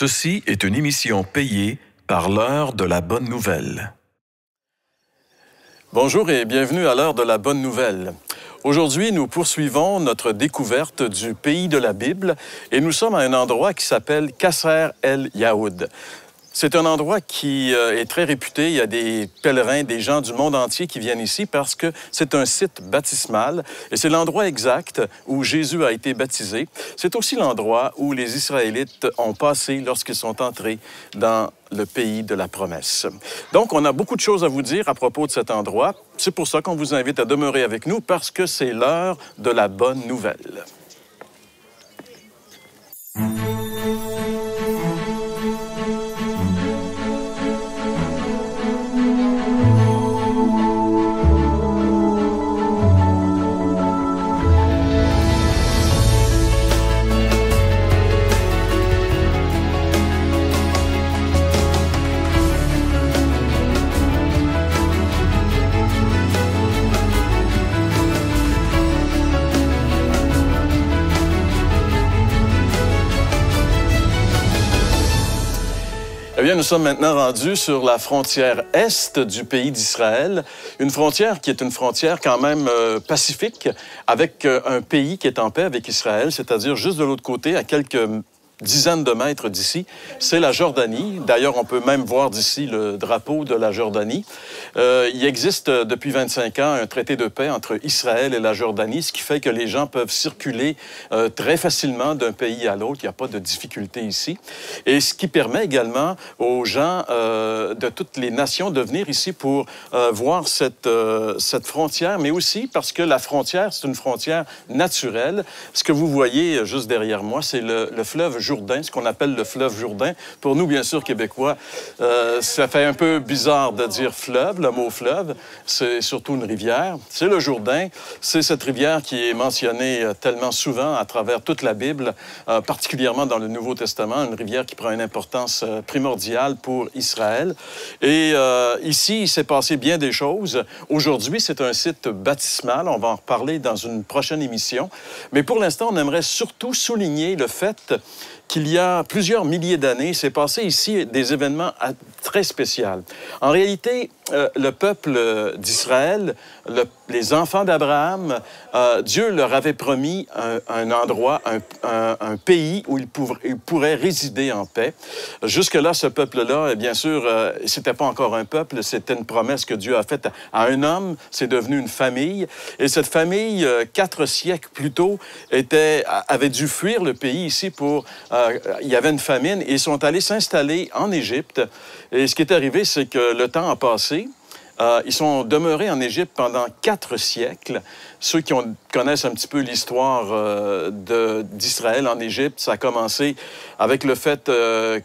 Ceci est une émission payée par l'heure de la bonne nouvelle. Bonjour et bienvenue à l'heure de la bonne nouvelle. Aujourd'hui, nous poursuivons notre découverte du pays de la Bible et nous sommes à un endroit qui s'appelle Qasr el-Yaoud. C'est un endroit qui est très réputé. Il y a des pèlerins, des gens du monde entier qui viennent ici parce que c'est un site baptismal et c'est l'endroit exact où Jésus a été baptisé. C'est aussi l'endroit où les Israélites ont passé lorsqu'ils sont entrés dans le pays de la promesse. Donc, on a beaucoup de choses à vous dire à propos de cet endroit. C'est pour ça qu'on vous invite à demeurer avec nous parce que c'est l'heure de la bonne nouvelle. Eh bien, nous sommes maintenant rendus sur la frontière est du pays d'Israël, une frontière qui est une frontière quand même pacifique, avec un pays qui est en paix avec Israël, c'est-à-dire juste de l'autre côté, à quelques dizaines de mètres d'ici, c'est la Jordanie. D'ailleurs, on peut même voir d'ici le drapeau de la Jordanie. Il existe depuis 25 ans un traité de paix entre Israël et la Jordanie, ce qui fait que les gens peuvent circuler très facilement d'un pays à l'autre. Il n'y a pas de difficulté ici. Et ce qui permet également aux gens de toutes les nations de venir ici pour voir cette frontière, mais aussi parce que la frontière, c'est une frontière naturelle. Ce que vous voyez juste derrière moi, c'est le fleuve Jourdain, ce qu'on appelle le fleuve Jourdain. Pour nous, bien sûr, Québécois, ça fait un peu bizarre de dire fleuve, le mot fleuve. C'est surtout une rivière. C'est le Jourdain. C'est cette rivière qui est mentionnée tellement souvent à travers toute la Bible, particulièrement dans le Nouveau Testament, une rivière qui prend une importance primordiale pour Israël. Et ici, il s'est passé bien des choses. Aujourd'hui, c'est un site baptismal. On va en reparler dans une prochaine émission. Mais pour l'instant, on aimerait surtout souligner le fait qu'il y a plusieurs milliers d'années, s'est passé ici des événements très spéciaux. En réalité, le peuple d'Israël, les enfants d'Abraham, Dieu leur avait promis un endroit, un pays où ils pourraient résider en paix. Jusque-là, ce peuple-là, bien sûr, c'était pas encore un peuple, c'était une promesse que Dieu a faite à un homme, c'est devenu une famille. Et cette famille, 4 siècles plus tôt, avait dû fuir le pays ici pour... il y avait une famine et ils sont allés s'installer en Égypte. Et ce qui est arrivé, c'est que le temps a passé. Ils sont demeurés en Égypte pendant 4 siècles. Ceux qui connaissent un petit peu l'histoire d'Israël en Égypte, ça a commencé avec le fait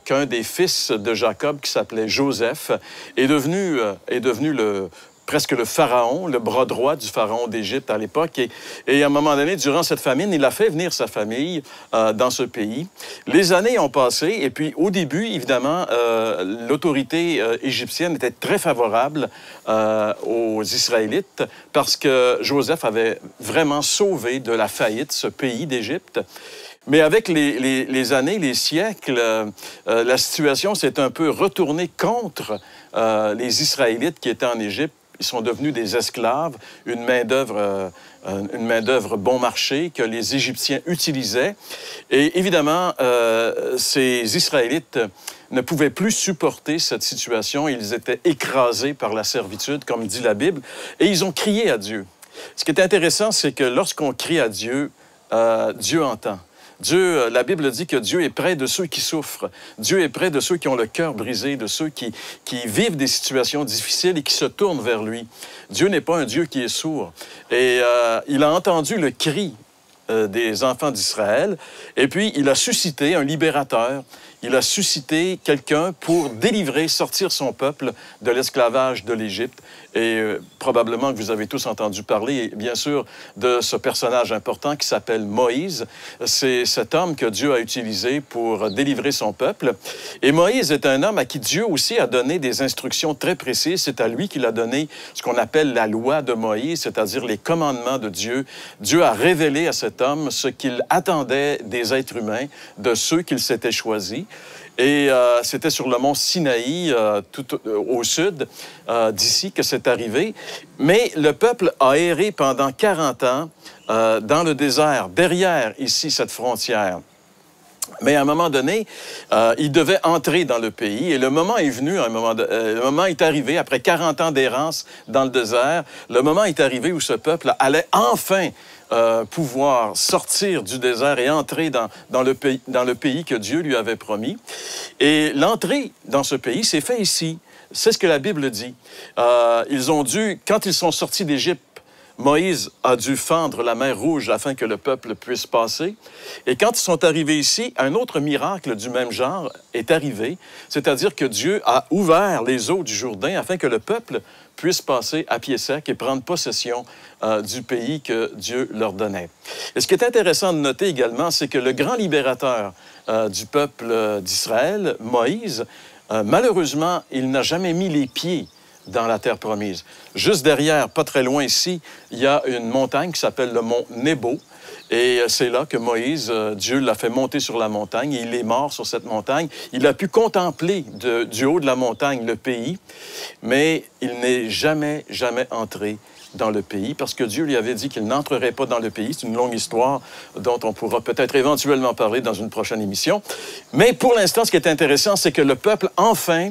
qu'un des fils de Jacob, qui s'appelait Joseph, est devenu presque le pharaon, le bras droit du pharaon d'Égypte à l'époque. Et à un moment donné, durant cette famine, il a fait venir sa famille dans ce pays. Les années ont passé et puis au début, évidemment, l'autorité égyptienne était très favorable aux Israélites parce que Joseph avait vraiment sauvé de la faillite ce pays d'Égypte. Mais avec les années, les siècles, la situation s'est un peu retournée contre les Israélites qui étaient en Égypte. Ils sont devenus des esclaves, une main-d'œuvre bon marché que les Égyptiens utilisaient. Et évidemment, ces Israélites ne pouvaient plus supporter cette situation. Ils étaient écrasés par la servitude, comme dit la Bible, et ils ont crié à Dieu. Ce qui est intéressant, c'est que lorsqu'on crie à Dieu, Dieu entend. Dieu, la Bible dit que Dieu est près de ceux qui souffrent. Dieu est près de ceux qui ont le cœur brisé, de ceux qui vivent des situations difficiles et qui se tournent vers lui. Dieu n'est pas un Dieu qui est sourd. Et il a entendu le cri des enfants d'Israël, et puis il a suscité un libérateur. Il a suscité quelqu'un pour délivrer, sortir son peuple de l'esclavage de l'Égypte. Et probablement que vous avez tous entendu parler, bien sûr, de ce personnage important qui s'appelle Moïse. C'est cet homme que Dieu a utilisé pour délivrer son peuple. Et Moïse est un homme à qui Dieu aussi a donné des instructions très précises. C'est à lui qu'il a donné ce qu'on appelle la loi de Moïse, c'est-à-dire les commandements de Dieu. Dieu a révélé à cet homme ce qu'il attendait des êtres humains, de ceux qu'il s'était choisis. Et c'était sur le mont Sinaï, tout au sud d'ici, que c'est arrivé. Mais le peuple a erré pendant 40 ans dans le désert, derrière ici cette frontière. Mais à un moment donné, il devait entrer dans le pays. Et le moment est venu, le moment est arrivé, après 40 ans d'errance dans le désert, le moment est arrivé où ce peuple allait enfin pouvoir sortir du désert et entrer dans le pays que Dieu lui avait promis. Et l'entrée dans ce pays s'est faite ici. C'est ce que la Bible dit. Ils ont dû, quand ils sont sortis d'Égypte, Moïse a dû fendre la mer Rouge afin que le peuple puisse passer. Et quand ils sont arrivés ici, un autre miracle du même genre est arrivé, c'est-à-dire que Dieu a ouvert les eaux du Jourdain afin que le peuple puisse passer à pied sec et prendre possession du pays que Dieu leur donnait. Et ce qui est intéressant de noter également, c'est que le grand libérateur du peuple d'Israël, Moïse, malheureusement, il n'a jamais mis les pieds dans la terre promise. Juste derrière, pas très loin ici, il y a une montagne qui s'appelle le mont Nebo. Et c'est là que Moïse, Dieu l'a fait monter sur la montagne. Et il est mort sur cette montagne. Il a pu contempler du haut de la montagne le pays, mais il n'est jamais entré dans le pays, parce que Dieu lui avait dit qu'il n'entrerait pas dans le pays. C'est une longue histoire dont on pourra peut-être éventuellement parler dans une prochaine émission. Mais pour l'instant, ce qui est intéressant, c'est que le peuple, enfin,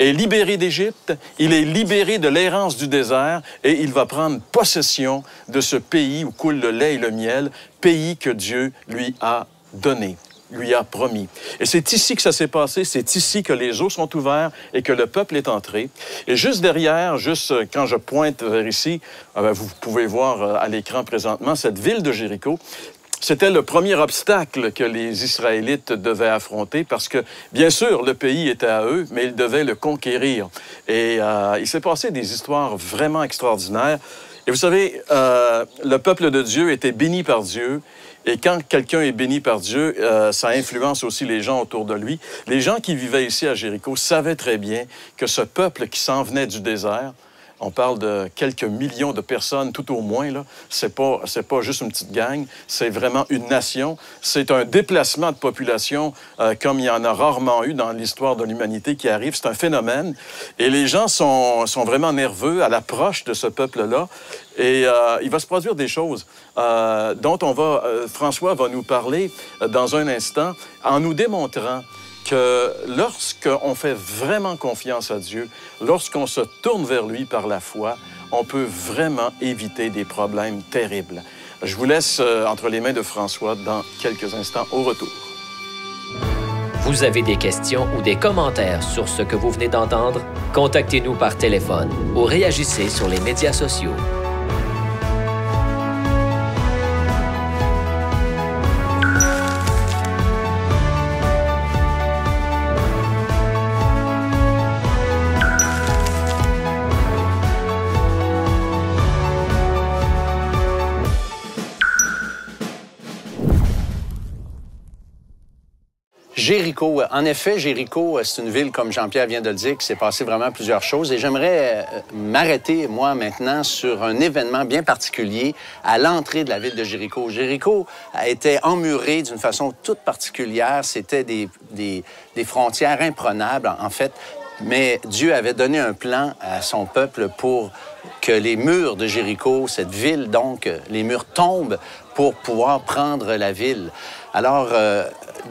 est libéré d'Égypte, il est libéré de l'errance du désert, et il va prendre possession de ce pays où coule le lait et le miel, pays que Dieu lui a donné, lui a promis. Et c'est ici que ça s'est passé, c'est ici que les eaux sont ouvertes et que le peuple est entré. Et juste derrière, juste quand je pointe vers ici, vous pouvez voir à l'écran présentement cette ville de Jéricho. C'était le premier obstacle que les Israélites devaient affronter parce que, bien sûr, le pays était à eux, mais ils devaient le conquérir. Et il s'est passé des histoires vraiment extraordinaires. Et vous savez, le peuple de Dieu était béni par Dieu. Et quand quelqu'un est béni par Dieu, ça influence aussi les gens autour de lui. Les gens qui vivaient ici à Jéricho savaient très bien que ce peuple qui s'en venait du désert, on parle de quelques millions de personnes, tout au moins, là. C'est pas juste une petite gang, c'est vraiment une nation. C'est un déplacement de population comme il y en a rarement eu dans l'histoire de l'humanité qui arrive. C'est un phénomène. Et les gens sont vraiment nerveux à l'approche de ce peuple-là. Et il va se produire des choses dont François va nous parler dans un instant en nous démontrant que lorsqu'on fait vraiment confiance à Dieu, lorsqu'on se tourne vers lui par la foi, on peut vraiment éviter des problèmes terribles. Je vous laisse entre les mains de François dans quelques instants au retour. Vous avez des questions ou des commentaires sur ce que vous venez d'entendre? Contactez-nous par téléphone ou réagissez sur les médias sociaux. Jéricho. En effet, Jéricho, c'est une ville, comme Jean-Pierre vient de le dire, qui s'est passé vraiment plusieurs choses. Et j'aimerais m'arrêter, moi, maintenant, sur un événement bien particulier à l'entrée de la ville de Jéricho. Jéricho a été emmuré d'une façon toute particulière. C'était des frontières imprenables, en fait. Mais Dieu avait donné un plan à son peuple pour que les murs de Jéricho, cette ville, donc, les murs tombent pour pouvoir prendre la ville. Alors,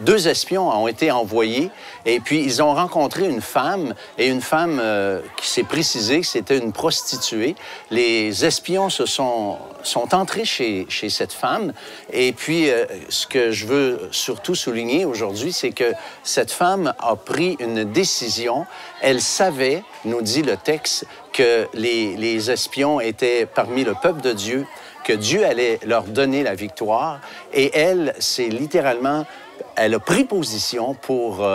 2 espions ont été envoyés et puis ils ont rencontré une femme qui s'est précisé que c'était une prostituée. Les espions sont entrés chez cette femme et puis ce que je veux surtout souligner aujourd'hui, c'est que cette femme a pris une décision. Elle savait, nous dit le texte, que les espions étaient parmi le peuple de Dieu, que Dieu allait leur donner la victoire et elle, c'est littéralement... Elle a pris position pour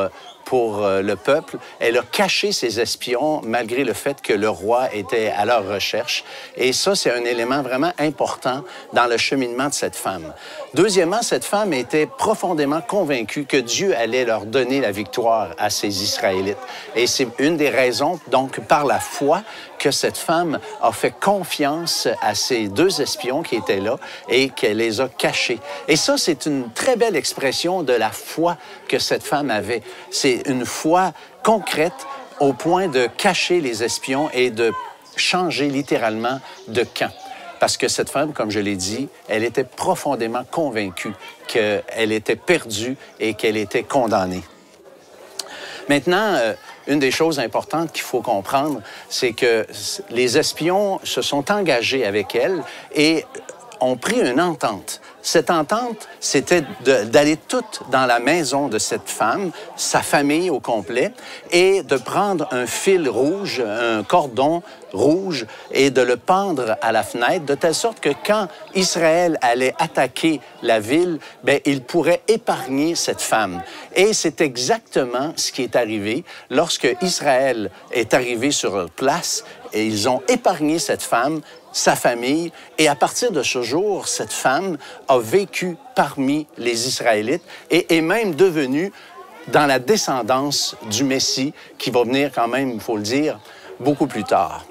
pour le peuple. Elle a caché ses espions malgré le fait que le roi était à leur recherche. Et ça, c'est un élément vraiment important dans le cheminement de cette femme. Deuxièmement, cette femme était profondément convaincue que Dieu allait leur donner la victoire à ces Israélites. Et c'est une des raisons, donc, par la foi, que cette femme a fait confiance à ces deux espions qui étaient là et qu'elle les a cachés. Et ça, c'est une très belle expression de la foi que cette femme avait. C'est une foi concrète au point de cacher les espions et de changer littéralement de camp. Parce que cette femme, comme je l'ai dit, elle était profondément convaincue qu'elle était perdue et qu'elle était condamnée. Maintenant, une des choses importantes qu'il faut comprendre, c'est que les espions se sont engagés avec elle et ont pris une entente. Cette entente, c'était d'aller toutes dans la maison de cette femme, sa famille au complet, et de prendre un fil rouge, un cordon rouge, et de le pendre à la fenêtre, de telle sorte que quand Israël allait attaquer la ville, bien, il pourrait épargner cette femme. Et c'est exactement ce qui est arrivé lorsque Israël est arrivé sur place, et ils ont épargné cette femme, sa famille, et à partir de ce jour, cette femme a vécu parmi les Israélites et est même devenue dans la descendance du Messie, qui va venir quand même, il faut le dire, beaucoup plus tard.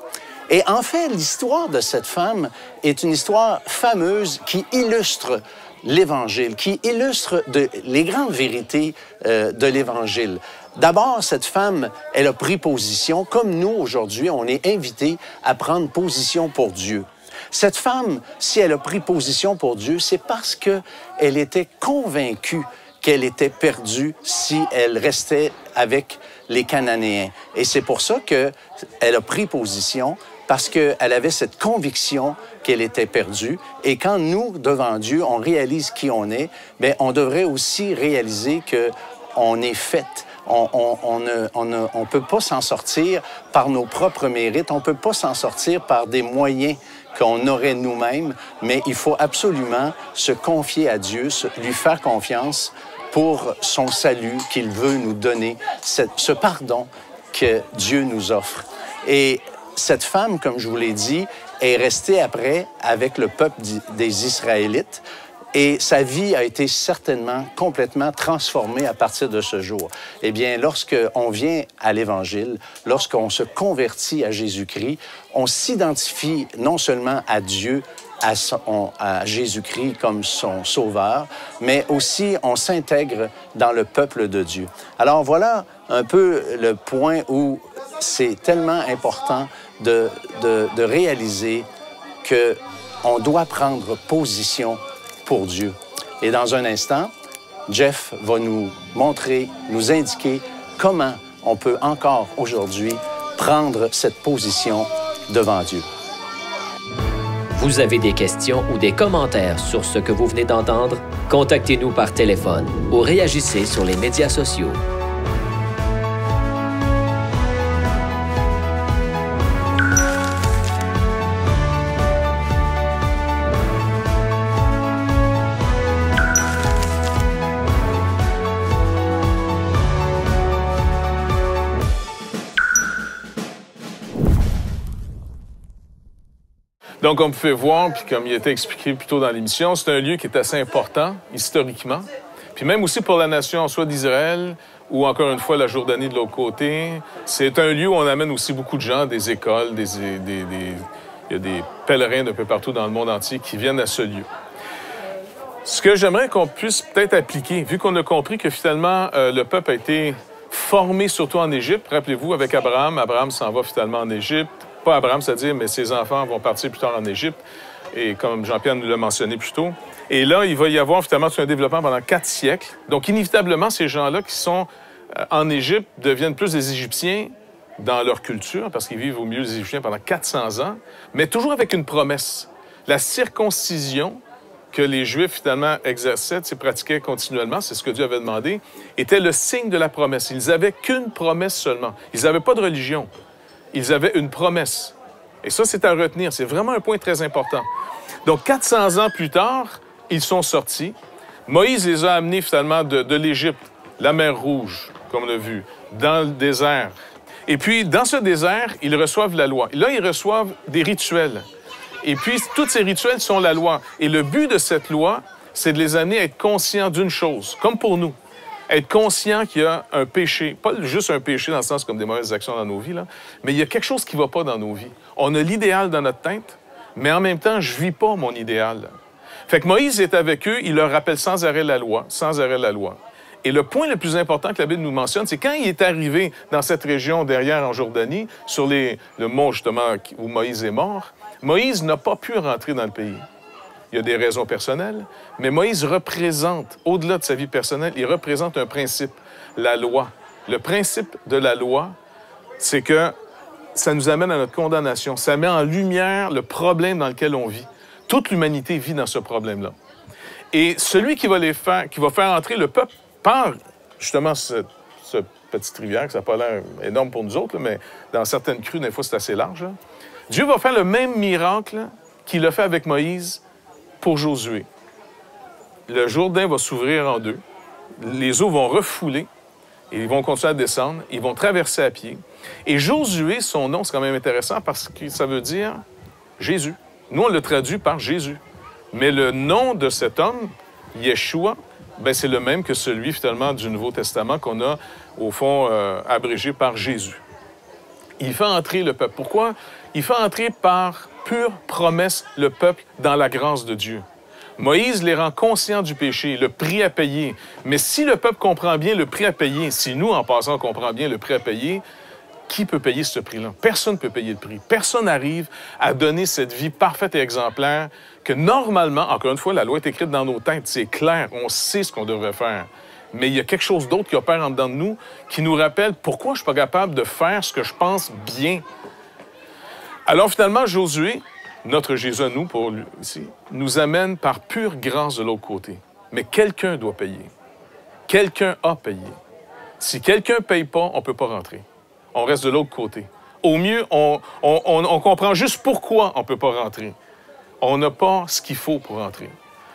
Et en fait, l'histoire de cette femme est une histoire fameuse qui illustre l'Évangile, qui illustre les grandes vérités de l'Évangile. D'abord, cette femme, elle a pris position. Comme nous, aujourd'hui, on est invités à prendre position pour Dieu. Cette femme, si elle a pris position pour Dieu, c'est parce qu'elle était convaincue qu'elle était perdue si elle restait avec les Cananéens. Et c'est pour ça qu'elle a pris position, parce qu'elle avait cette conviction qu'elle était perdue. Et quand nous, devant Dieu, on réalise qui on est, bien, on devrait aussi réaliser qu'on est fait. On ne peut pas s'en sortir par nos propres mérites, on ne peut pas s'en sortir par des moyens qu'on aurait nous-mêmes, mais il faut absolument se confier à Dieu, lui faire confiance pour son salut qu'il veut nous donner, ce pardon que Dieu nous offre. Et cette femme, comme je vous l'ai dit, est restée après avec le peuple des Israélites. Et sa vie a été certainement complètement transformée à partir de ce jour. Eh bien, lorsqu'on vient à l'Évangile, lorsqu'on se convertit à Jésus-Christ, on s'identifie non seulement à Dieu, à Jésus-Christ comme son sauveur, mais aussi on s'intègre dans le peuple de Dieu. Alors voilà un peu le point où c'est tellement important de réaliser qu'on doit prendre position pour Dieu. Et dans un instant, Jeff va nous montrer, nous indiquer comment on peut encore aujourd'hui prendre cette position devant Dieu. Vous avez des questions ou des commentaires sur ce que vous venez d'entendre? Contactez-nous par téléphone ou réagissez sur les médias sociaux. Donc, comme vous pouvez voir, puis comme il a été expliqué plus tôt dans l'émission, c'est un lieu qui est assez important, historiquement, puis même aussi pour la nation, soit d'Israël, ou encore une fois la Jordanie de l'autre côté. C'est un lieu où on amène aussi beaucoup de gens, des écoles, il y a des pèlerins d'un peu partout dans le monde entier qui viennent à ce lieu. Ce que j'aimerais qu'on puisse peut-être appliquer, vu qu'on a compris que finalement, le peuple a été formé surtout en Égypte, rappelez-vous, avec Abraham, Abraham s'en va finalement en Égypte, pas Abraham, c'est-à-dire, mais ses enfants vont partir plus tard en Égypte, et comme Jean-Pierre nous l'a mentionné plus tôt. Et là, il va y avoir finalement un développement pendant 4 siècles. Donc, inévitablement, ces gens-là qui sont en Égypte deviennent plus des Égyptiens dans leur culture, parce qu'ils vivent au milieu des Égyptiens pendant 400 ans, mais toujours avec une promesse. La circoncision que les Juifs, finalement, exerçaient, pratiquaient continuellement, c'est ce que Dieu avait demandé, était le signe de la promesse. Ils n'avaient qu'une promesse seulement. Ils n'avaient pas de religion. Ils avaient une promesse. Et ça, c'est à retenir. C'est vraiment un point très important. Donc, 400 ans plus tard, ils sont sortis. Moïse les a amenés, finalement, de l'Égypte, la mer Rouge, comme on l'a vu, dans le désert. Et puis, dans ce désert, ils reçoivent la loi. Là, ils reçoivent des rituels. Et puis, tous ces rituels sont la loi. Et le but de cette loi, c'est de les amener à être conscients d'une chose, comme pour nous. Être conscient qu'il y a un péché, pas juste un péché dans le sens comme des mauvaises actions dans nos vies, là, mais il y a quelque chose qui ne va pas dans nos vies. On a l'idéal dans notre tête, mais en même temps, je ne vis pas mon idéal. Fait que Moïse est avec eux, il leur rappelle sans arrêt la loi, sans arrêt la loi. Et le point le plus important que la Bible nous mentionne, c'est quand il est arrivé dans cette région derrière en Jordanie, sur le mont justement où Moïse est mort, Moïse n'a pas pu rentrer dans le pays. Il y a des raisons personnelles, mais Moïse représente, au-delà de sa vie personnelle, il représente un principe, la loi. Le principe de la loi, c'est que ça nous amène à notre condamnation. Ça met en lumière le problème dans lequel on vit. Toute l'humanité vit dans ce problème-là. Et celui qui va faire entrer le peuple par, justement, cette petite rivière, que ça n'a pas l'air énorme pour nous autres, là, mais dans certaines crues, des fois, c'est assez large. Là. Dieu va faire le même miracle qu'il a fait avec Moïse pour Josué. Le Jourdain va s'ouvrir en deux. Les eaux vont refouler. Et ils vont continuer à descendre. Ils vont traverser à pied. Et Josué, son nom, c'est quand même intéressant parce que ça veut dire Jésus. Nous, on le traduit par Jésus. Mais le nom de cet homme, Yeshua, ben, c'est le même que celui, finalement, du Nouveau Testament qu'on a, au fond, abrégé par Jésus. Il fait entrer le peuple. Pourquoi? Il fait entrer par pure promesse le peuple dans la grâce de Dieu. Moïse les rend conscients du péché, le prix à payer. Mais si le peuple comprend bien le prix à payer, si nous, en passant, on comprend bien le prix à payer, qui peut payer ce prix-là? Personne ne peut payer le prix. Personne n'arrive à donner cette vie parfaite et exemplaire que normalement, encore une fois, la loi est écrite dans nos têtes, c'est clair, on sait ce qu'on devrait faire. Mais il y a quelque chose d'autre qui opère en dedans de nous qui nous rappelle pourquoi je ne suis pas capable de faire ce que je pense bien. Alors finalement, Josué, notre Jésus à nous, pour lui, ici, nous amène par pure grâce de l'autre côté. Mais quelqu'un doit payer. Quelqu'un a payé. Si quelqu'un ne paye pas, on ne peut pas rentrer. On reste de l'autre côté. Au mieux, on comprend juste pourquoi on ne peut pas rentrer. On n'a pas ce qu'il faut pour rentrer.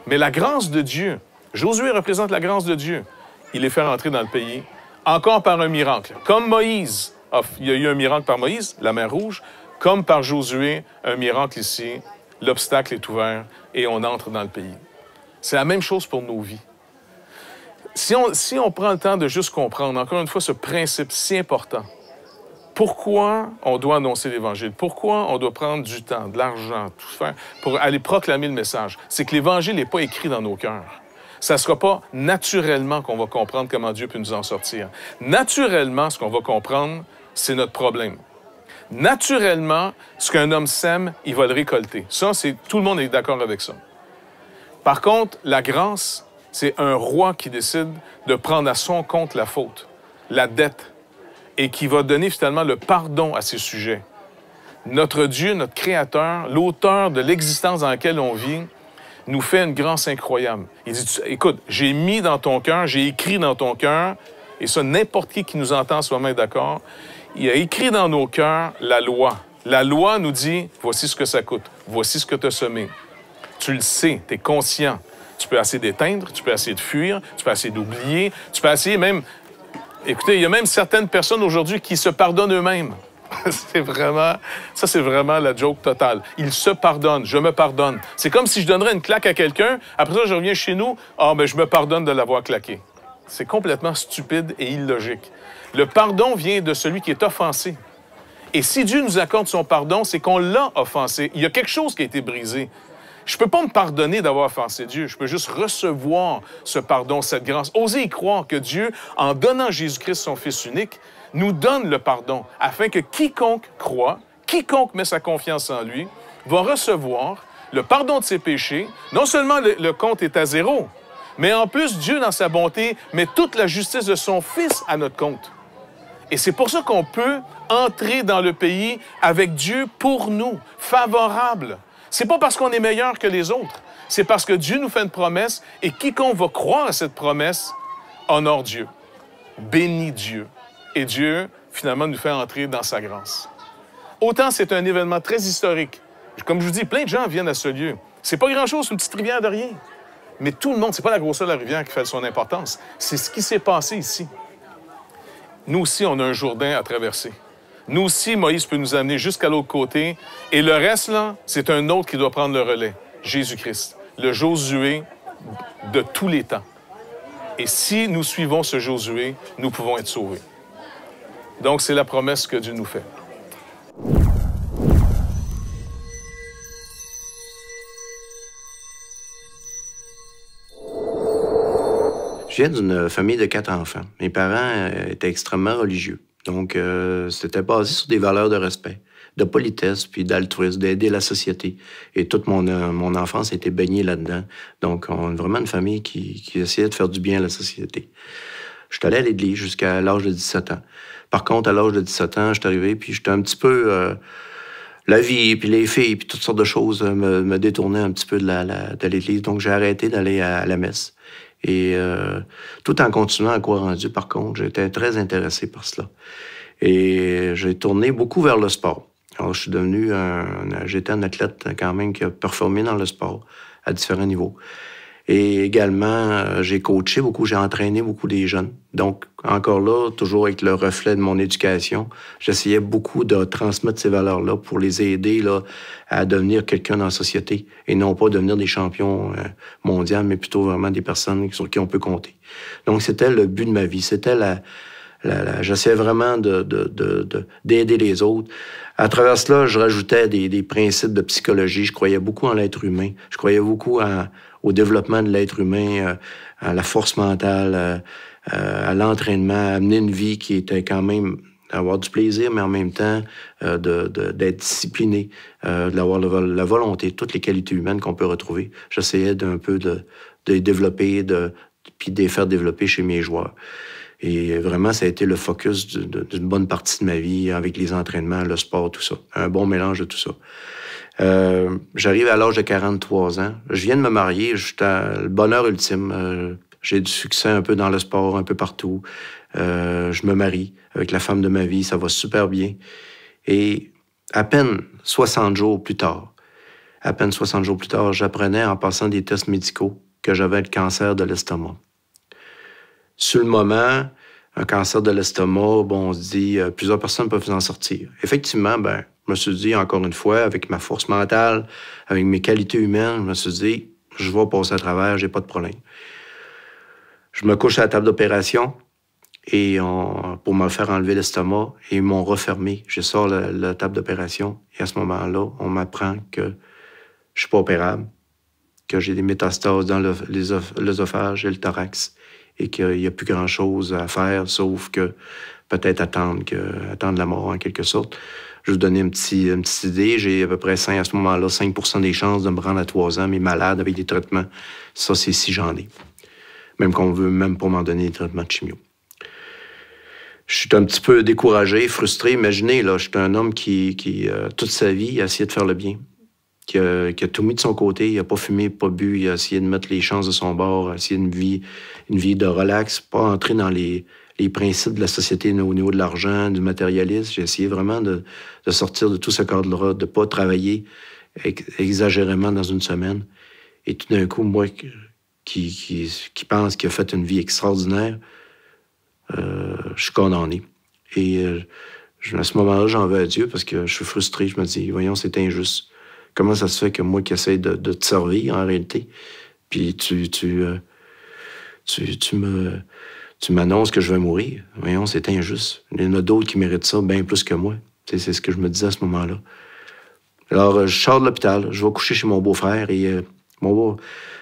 Mais la grâce de Dieu, Josué représente la grâce de Dieu. Il les fait rentrer dans le pays, encore par un miracle. Comme Moïse, il y a eu un miracle par Moïse, la mer Rouge, comme par Josué, un miracle ici, l'obstacle est ouvert et on entre dans le pays. C'est la même chose pour nos vies. Si on prend le temps de juste comprendre, encore une fois, ce principe si important, pourquoi on doit annoncer l'Évangile? Pourquoi on doit prendre du temps, de l'argent, tout faire pour aller proclamer le message? C'est que l'Évangile n'est pas écrit dans nos cœurs. Ça ne sera pas naturellement qu'on va comprendre comment Dieu peut nous en sortir. Naturellement, ce qu'on va comprendre, c'est notre problème. Naturellement, ce qu'un homme sème, il va le récolter. Ça, tout le monde est d'accord avec ça. Par contre, la grâce, c'est un roi qui décide de prendre à son compte la faute, la dette, et qui va donner finalement le pardon à ses sujets. Notre Dieu, notre Créateur, l'auteur de l'existence dans laquelle on vit, nous fait une grâce incroyable. Il dit, écoute, j'ai mis dans ton cœur, j'ai écrit dans ton cœur, et ça, n'importe qui nous entend en ce moment est d'accord, il a écrit dans nos cœurs la loi. La loi nous dit, voici ce que ça coûte, voici ce que tu as semé. Tu le sais, tu es conscient. Tu peux essayer d'éteindre, tu peux essayer de fuir, tu peux essayer d'oublier, tu peux essayer même... Écoutez, il y a même certaines personnes aujourd'hui qui se pardonnent eux-mêmes. C'est vraiment la joke totale. Ils se pardonnent, je me pardonne. C'est comme si je donnerais une claque à quelqu'un, après ça, je reviens chez nous, je me pardonne de l'avoir claqué. C'est complètement stupide et illogique. Le pardon vient de celui qui est offensé. Et si Dieu nous accorde son pardon, c'est qu'on l'a offensé. Il y a quelque chose qui a été brisé. Je ne peux pas me pardonner d'avoir offensé Dieu. Je peux juste recevoir ce pardon, cette grâce. Osez y croire que Dieu, en donnant Jésus-Christ, son Fils unique, nous donne le pardon, afin que quiconque croit, quiconque met sa confiance en lui, va recevoir le pardon de ses péchés. Non seulement le compte est à zéro, mais en plus, Dieu, dans sa bonté, met toute la justice de son Fils à notre compte. Et c'est pour ça qu'on peut entrer dans le pays avec Dieu pour nous, favorable. C'est pas parce qu'on est meilleur que les autres. C'est parce que Dieu nous fait une promesse et quiconque va croire à cette promesse honore Dieu, bénit Dieu. Et Dieu, finalement, nous fait entrer dans sa grâce. Autant c'est un événement très historique. Comme je vous dis, plein de gens viennent à ce lieu. C'est pas grand-chose, c'est une petite rivière de rien. Mais tout le monde, c'est pas la grosseur de la rivière qui fait son importance. C'est ce qui s'est passé ici. nous aussi, on a un Jourdain à traverser. Nous aussi, Moïse peut nous amener jusqu'à l'autre côté. Et le reste, là, c'est un autre qui doit prendre le relais. Jésus-Christ, le Josué de tous les temps. Et si nous suivons ce Josué, nous pouvons être sauvés. Donc, c'est la promesse que Dieu nous fait. Je viens d'une famille de 4 enfants. Mes parents étaient extrêmement religieux. Donc, c'était basé sur des valeurs de respect, de politesse, puis d'altruisme, d'aider la société. Et toute mon enfance a été baignée là-dedans. Donc, on est vraiment une famille qui essayait de faire du bien à la société. Je suis allé à l'église jusqu'à l'âge de 17 ans. Par contre, à l'âge de 17 ans, je suis arrivé, puis j'étais un petit peu... la vie, puis les filles, puis toutes sortes de choses me détournaient un petit peu de l'église. Donc, j'ai arrêté d'aller à la messe. Et tout en continuant à croire en Dieu, par contre, j'étais très intéressé par cela. Et j'ai tourné beaucoup vers le sport. Alors, je suis devenu j'étais un athlète quand même qui a performé dans le sport à différents niveaux. Et également, j'ai coaché beaucoup, j'ai entraîné beaucoup des jeunes. Donc, encore là, toujours avec le reflet de mon éducation, j'essayais beaucoup de transmettre ces valeurs-là pour les aider là, à devenir quelqu'un dans la société et non pas devenir des champions mondiaux, mais plutôt vraiment des personnes sur qui on peut compter. Donc, c'était le but de ma vie. C'était j'essayais vraiment d'aider les autres. À travers cela, je rajoutais des principes de psychologie. Je croyais beaucoup en l'être humain. Je croyais beaucoup au développement de l'être humain, à la force mentale, à l'entraînement, à amener une vie qui était quand même avoir du plaisir, mais en même temps d'être discipliné, d'avoir la volonté, toutes les qualités humaines qu'on peut retrouver. J'essayais d'un peu de les développer, puis de les faire développer chez mes joueurs. Et vraiment, ça a été le focus d'une bonne partie de ma vie avec les entraînements, le sport, tout ça. Un bon mélange de tout ça. J'arrive à l'âge de 43 ans. Je viens de me marier. J'étais le bonheur ultime. J'ai du succès un peu dans le sport, un peu partout. Je me marie avec la femme de ma vie. Ça va super bien. Et à peine 60 jours plus tard, j'apprenais en passant des tests médicaux que j'avais le cancer de l'estomac. Sur le moment, un cancer de l'estomac, bon, on se dit, plusieurs personnes peuvent en sortir. Effectivement, je me suis dit, encore une fois, avec ma force mentale, avec mes qualités humaines, je me suis dit, je vais passer à travers, j'ai pas de problème. Je me couche à la table d'opération et pour me faire enlever l'estomac et ils m'ont refermé. Je sors la table d'opération et à ce moment-là, on m'apprend que je suis pas opérable, que j'ai des métastases dans l'œsophage et le thorax et qu'il n'y a plus grand-chose à faire, sauf que peut-être attendre la mort en quelque sorte. Je vais vous donner une petite idée. J'ai à peu près à ce moment-là 5 % des chances de me rendre à 3 ans, mais malade avec des traitements. Ça, c'est si j'en ai. Même qu'on veut même pas m'en donner des traitements de chimio. Je suis un petit peu découragé, frustré. Imaginez, là, je suis un homme qui toute sa vie, a essayé de faire le bien. Qui a tout mis de son côté, il n'a pas fumé, pas bu, il a essayé de mettre les chances de son bord, il a essayé une vie de relax, pas entrer dans les principes de la société au niveau de l'argent, du matérialisme. J'ai essayé vraiment de sortir de tout ce cadre-là, de ne pas travailler exagérément dans une semaine. Et tout d'un coup, moi, qui pense qu'il a fait une vie extraordinaire, je suis condamné. Et à ce moment-là, j'en veux à Dieu parce que je suis frustré. Je me dis, voyons, c'est injuste. Comment ça se fait que moi qui essaie de te servir, en réalité, puis tu m'annonces que je vais mourir? Voyons, c'est injuste. Il y en a d'autres qui méritent ça bien plus que moi. C'est ce que je me disais à ce moment-là. Alors, je sors de l'hôpital, je vais coucher chez mon beau-frère et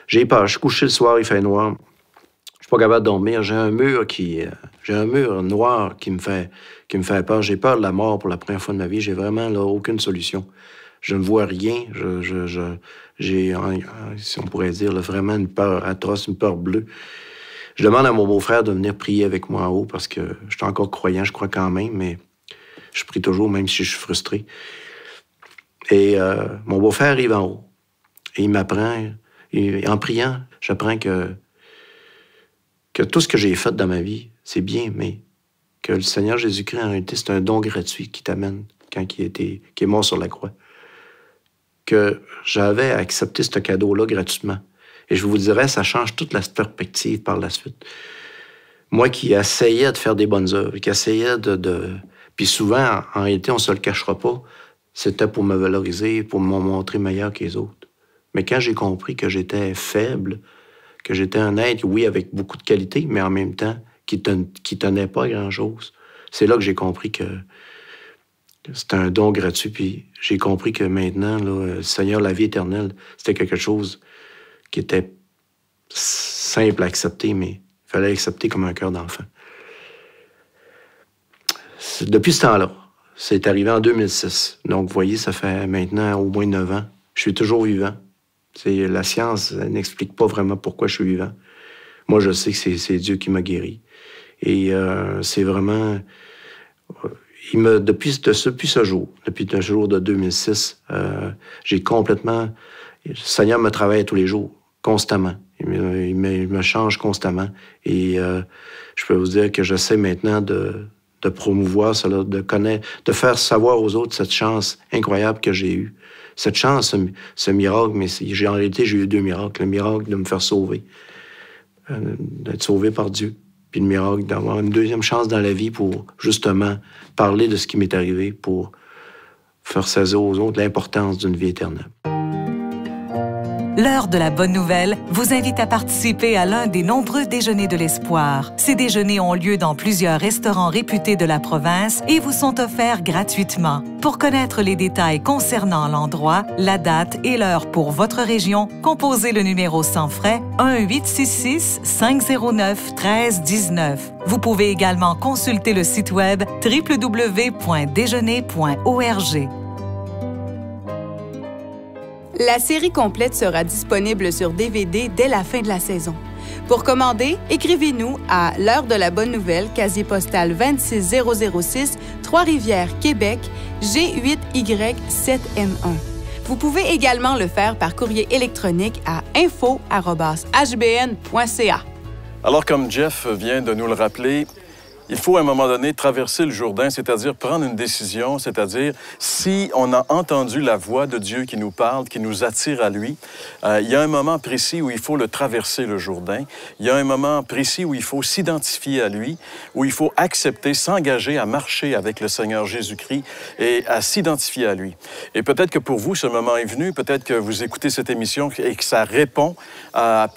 j'ai peur. Je suis couché le soir, il fait noir. Je suis pas capable de dormir. J'ai un mur noir qui me fait peur. J'ai peur de la mort pour la première fois de ma vie. J'ai vraiment là, aucune solution. Je ne vois rien. J'ai, si on pourrait dire, là, vraiment une peur atroce, une peur bleue. Je demande à mon beau-frère de venir prier avec moi en haut parce que je suis encore croyant, je crois quand même, mais je prie toujours, même si je suis frustré. Et mon beau-frère arrive en haut. Et il m'apprend, et en priant, j'apprends que tout ce que j'ai fait dans ma vie, c'est bien, mais que le Seigneur Jésus-Christ, en réalité, c'est un don gratuit qui t'amène quand qui est mort sur la croix. Que j'avais accepté ce cadeau-là gratuitement. Et je vous dirais, ça change toute la perspective par la suite. Moi qui essayais de faire des bonnes œuvres, qui essayais Puis souvent, en réalité, on ne se le cachera pas, c'était pour me valoriser, pour me montrer meilleur que les autres. Mais quand j'ai compris que j'étais faible, que j'étais un être, oui, avec beaucoup de qualités, mais en même temps, qui tenait pas à grand-chose, c'est là que j'ai compris que c'était un don gratuit. Puis j'ai compris que maintenant, là, Seigneur, la vie éternelle, c'était quelque chose qui était simple à accepter, mais il fallait l'accepter comme un cœur d'enfant. Depuis ce temps-là, c'est arrivé en 2006. Donc, vous voyez, ça fait maintenant au moins 9 ans. Je suis toujours vivant. La science n'explique pas vraiment pourquoi je suis vivant. Moi, je sais que c'est Dieu qui m'a guéri. Et c'est vraiment... Depuis ce jour, depuis le jour de 2006, j'ai complètement... Le Seigneur me travaille tous les jours, constamment. Il me change constamment. Et je peux vous dire que j'essaie maintenant de promouvoir cela, de faire savoir aux autres cette chance incroyable que j'ai eue. Cette chance, ce miracle, mais en réalité, j'ai eu 2 miracles. Le miracle de me faire sauver, d'être sauvé par Dieu, puis le miracle d'avoir une 2e chance dans la vie pour, justement, parler de ce qui m'est arrivé, pour faire saisir aux autres l'importance d'une vie éternelle. L'heure de la bonne nouvelle vous invite à participer à l'un des nombreux déjeuners de l'espoir. Ces déjeuners ont lieu dans plusieurs restaurants réputés de la province et vous sont offerts gratuitement. Pour connaître les détails concernant l'endroit, la date et l'heure pour votre région, composez le numéro sans frais 1-866-509-1319. Vous pouvez également consulter le site web www.déjeuner.org. La série complète sera disponible sur DVD dès la fin de la saison. Pour commander, écrivez-nous à l'heure de la bonne nouvelle, casier postal 26006, Trois-Rivières, Québec, G8Y7M1. Vous pouvez également le faire par courrier électronique à info@hbn.ca. Alors, comme Jeff vient de nous le rappeler, il faut à un moment donné traverser le Jourdain, c'est-à-dire prendre une décision, c'est-à-dire si on a entendu la voix de Dieu qui nous parle, qui nous attire à lui, il y a un moment précis où il faut le traverser, le Jourdain. Il y a un moment précis où il faut s'identifier à lui, où il faut accepter, s'engager à marcher avec le Seigneur Jésus-Christ et à s'identifier à lui. Et peut-être que pour vous, ce moment est venu, peut-être que vous écoutez cette émission et que ça répond à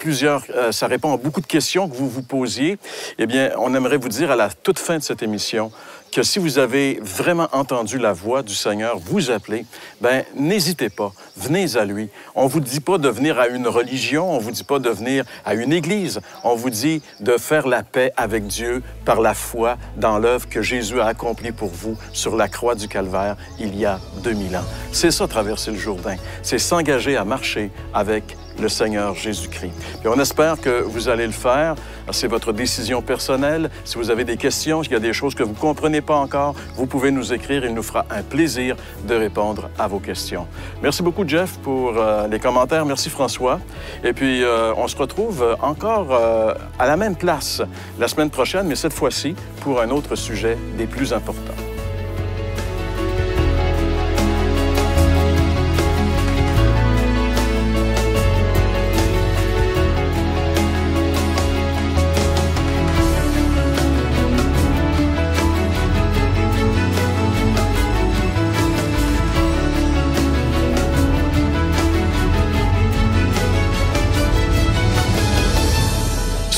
ça répond à beaucoup de questions que vous vous posiez. Eh bien, on aimerait vous dire à la toute fin de cette émission que si vous avez vraiment entendu la voix du Seigneur vous appeler, bien, n'hésitez pas, venez à lui. On ne vous dit pas de venir à une religion, on ne vous dit pas de venir à une église, on vous dit de faire la paix avec Dieu par la foi dans l'œuvre que Jésus a accomplie pour vous sur la croix du Calvaire il y a 2000 ans. C'est ça, traverser le Jourdain, c'est s'engager à marcher avec le Seigneur Jésus-Christ. Puis on espère que vous allez le faire. C'est votre décision personnelle. Si vous avez des questions, s'il y a des choses que vous ne comprenez pas encore, vous pouvez nous écrire. Il nous fera un plaisir de répondre à vos questions. Merci beaucoup, Jeff, pour les commentaires. Merci, François. Et puis, on se retrouve encore à la même place la semaine prochaine, mais cette fois-ci pour un autre sujet des plus importants.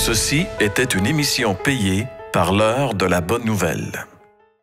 Ceci était une émission payée par l'heure de la bonne nouvelle.